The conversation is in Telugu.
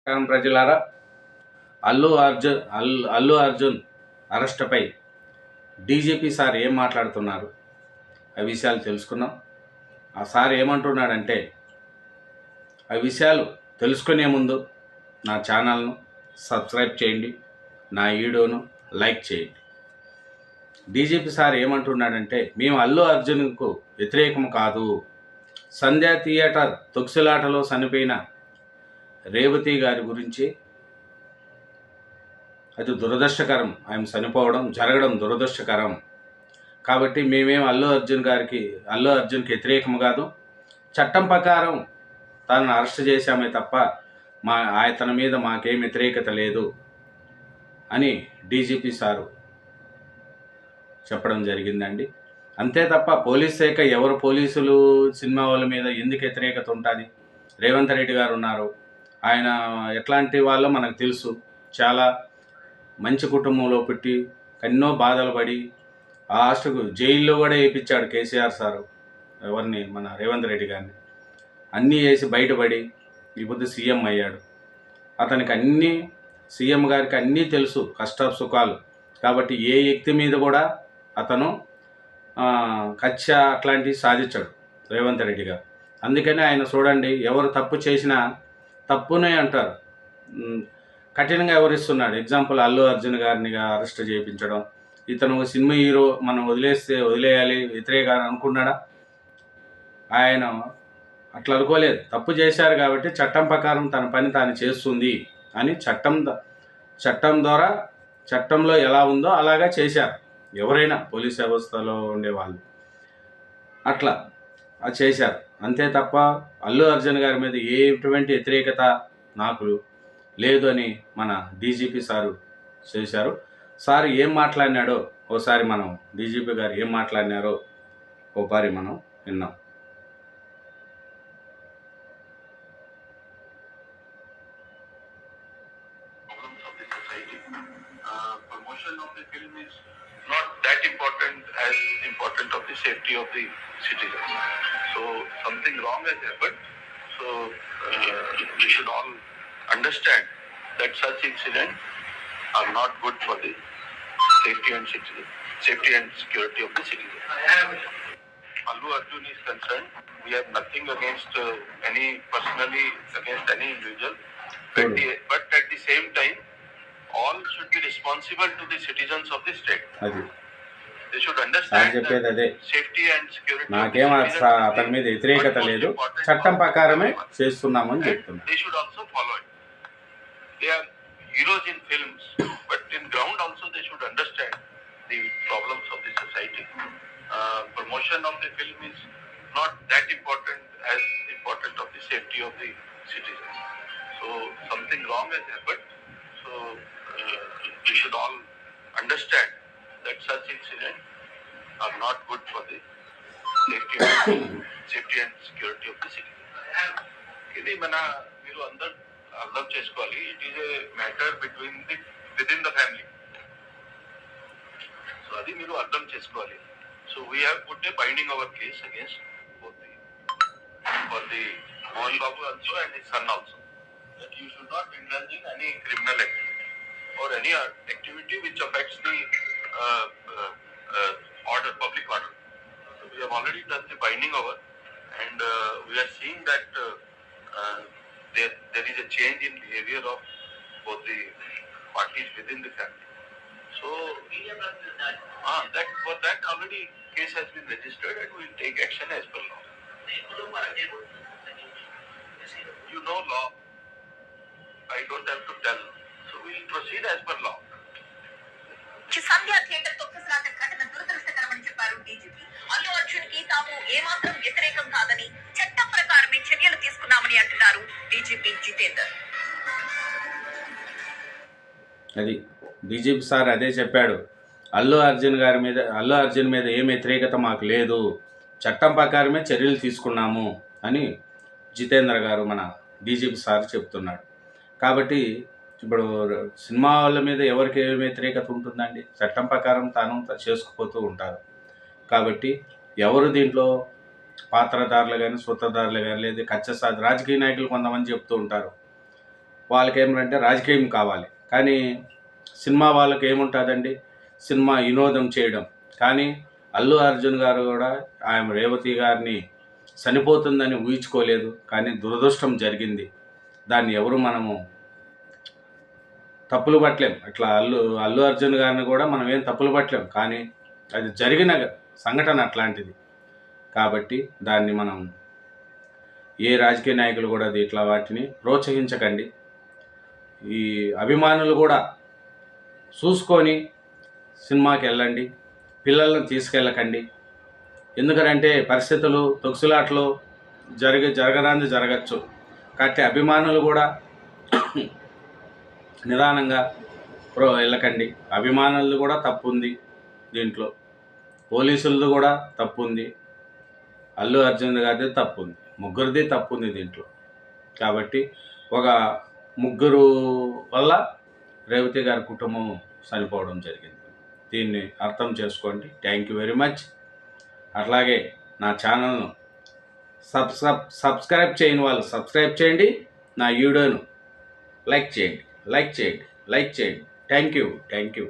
ప్రజలారా, అల్లు అర్జున్ అరెస్టుపై డీజీపీ సార్ ఏం మాట్లాడుతున్నారు ఆ విషయాలు తెలుసుకుందాం. ఆ సార్ ఏమంటున్నాడంటే, ఆ విషయాలు తెలుసుకునే ముందు నా ఛానల్ను సబ్స్క్రైబ్ చేయండి, నా వీడియోను లైక్ చేయండి. డీజీపీ సార్ ఏమంటున్నాడంటే, మేము అల్లు అర్జున్కు వ్యతిరేకం కాదు. సంధ్యా థియేటర్ తొక్సిలాటలో చనిపోయిన రేవతి గారి గురించి అది దురదృష్టకరం. ఆయన చనిపోవడం జరగడం దురదృష్టకరం. కాబట్టి మేమేం అల్లు అర్జున్కి వ్యతిరేకం కాదు. చట్టం ప్రకారం తనను అరెస్ట్ చేశామే తప్ప తన మీద మాకేం వ్యతిరేకత లేదు అని డీజీపీ సారు చెప్పడం జరిగిందండి. అంతే తప్ప పోలీస్ శాఖ పోలీసులు సినిమా వాళ్ళ మీద ఎందుకు వ్యతిరేకత ఉంటుంది? రేవంత్ రెడ్డి గారు ఉన్నారు, ఆయన ఎట్లాంటి వాళ్ళో మనకు తెలుసు. చాలా మంచి కుటుంబంలో పుట్టి ఎన్నో బాధలు పడి లాస్ట్కు జైల్లో కూడా వేయించాడు కేసీఆర్ సారు ఎవరిని, మన రేవంత్ రెడ్డి గారిని. అన్నీ వేసి బయటపడి ఇప్పుడు సీఎం అయ్యాడు. అతనికి సీఎం గారికి అన్నీ తెలుసు, కష్ట సుఖాలు. కాబట్టి ఏ వ్యక్తి మీద కూడా అతను కక్ష అట్లాంటివి సాధించాడు రేవంత్ రెడ్డి గారు. అందుకని ఆయన చూడండి, ఎవరు తప్పు చేసినా తప్పునే అంటారు, కఠినంగా వ్యవహరిస్తున్నాడు. ఎగ్జాంపుల్ అల్లు అర్జున్ గారిని అరెస్ట్ చేయించడం. ఇతను సినిమా హీరో, మనం వదిలేయాలి వ్యతిరేకాన్ని అనుకున్నాడా? ఆయన అట్లా అనుకోలేదు. తప్పు చేశారు కాబట్టి చట్టం ప్రకారం తన పని తాను చేస్తుంది అని చట్టం ద్వారా చట్టంలో ఎలా ఉందో అలాగా చేశారు ఎవరైనా, పోలీస్ వ్యవస్థలో ఉండేవాళ్ళు అట్లా అది చేశారు. అంతే తప్ప అల్లు అర్జున్ గారి మీద ఎటువంటి వ్యతిరేకత నాకు లేదు అని మన డీజీపీ సారు చేశారు. సార్ ఏం మాట్లాడినాడో ఓసారి మనం, డీజీపీ గారు ఏం మాట్లాడినారో ఓసారి మనం విన్నాం. Promotion of the film is not that important as important of the safety of the citizens. So something wrong has happened. So we should all understand that such incidents are not good for the safety and security of the citizens. Allu Arjun is concerned, we have nothing against personally against any individual, but at the same time, all should be responsible to the citizens of the state. They should understand that safety and security. నాకేం అతని మీద వ్యతిరేకత లేదు, చట్టం ప్రకారమే చేస్తున్నామని చెప్తున్నారు. They should also follow it. They are heroes in films, but in ground also they should understand the problems of the society. Promotion of the film is not that important as important of the safety of the citizens. So something wrong has happened. So we should all understand that such incidents are not good for the safety and security of the citizens. ఇది మన మీరు అందరూ అర్థం చేసుకోవాలి. It is a matter within the family. So అది మీరు అర్థం చేసుకోవాలి. So we have put a binding our case against for the Mohan Babu also and his son also, that you should not indulge in any criminal activity or any activity which affects the public order. So we have already done the binding over, and we are seeing that there is a change in behavior of both the parties within the family. So for that already case has been registered and we will take action as per law. You know law. I don't have to tell. So we will proceed as per law. Sandhya theatre తొక్కిసలాట ఘటన దురదృష్టకరమని చెప్పారు డీజీపీ. అల్లు అర్జున్ కి తాము ఏమాత్రం వ్యతిరేకం కాదని, చట్టం ప్రకారమే చర్యలు తీసుకున్నామని అంటున్నారు డీజీపీ జితేందర్. అది డీజీపీ సార్ అదే చెప్పాడు. అల్లు అర్జున్ మీద ఏం వ్యతిరేకత మాకు లేదు, చట్టం ప్రకారమే చర్యలు తీసుకున్నాము అని జితేంద్ర గారు మన డీజీపీ సార్ చెప్తున్నాడు. కాబట్టి ఇప్పుడు సినిమా వాళ్ళ మీద ఎవరికి ఏమి వ్యతిరేకత ఉంటుందండి? చట్టం ప్రకారం తాను చేసుకుపోతూ ఉంటారు. కాబట్టి ఎవరు దీంట్లో పాత్రధారులు కానీ సూత్రధారులు కానీ లేదు రాజకీయ నాయకులు కొంతమంది చెప్తూ ఉంటారు, వాళ్ళకి ఏమంటే రాజకీయం కావాలి. కానీ సినిమా వాళ్ళకి ఏముంటుందండి, సినిమా వినోదం చేయడం. కానీ అల్లు అర్జున్ గారు కూడా ఆయన రేవతి గారిని చనిపోతుందని ఊహించుకోలేదు. కానీ దురదృష్టం జరిగింది. దాన్ని ఎవరు మనము తప్పులు పట్టలేం. అట్లా అల్లు అర్జున్ గారిని కూడా మనం ఏం తప్పులు పట్టలేం. కానీ అది జరిగిన సంఘటన అట్లాంటిది. కాబట్టి దాన్ని మనం ఏ రాజకీయ నాయకులు కూడా అది ఇట్లా వాటిని ప్రోత్సహించకండి. ఈ అభిమానులు కూడా చూసుకొని సినిమాకి వెళ్ళండి, పిల్లలను తీసుకెళ్ళకండి. ఎందుకంటే పరిస్థితులు తొక్సులాట్లు జరగరాంది జరగచ్చు. కాబట్టి అభిమానులు కూడా నిదానంగా వెళ్ళకండి. అభిమానులది కూడా తప్పు ఉంది దీంట్లో, పోలీసులది కూడా తప్పు ఉంది, అల్లు అర్జున్ గారిది తప్పు ఉంది, ముగ్గురిది తప్పు ఉంది దీంట్లో. కాబట్టి ఒక ముగ్గురు వల్ల రేవతి గారి కుటుంబం చనిపోవడం జరిగింది. దీన్ని అర్థం చేసుకోండి. Thank you very much. అట్లాగే నా ఛానల్ను సబ్స్క్రైబ్ చేయని వాళ్ళు సబ్స్క్రైబ్ చేయండి. నా వీడియోను లైక్ చేయండి. Thank you.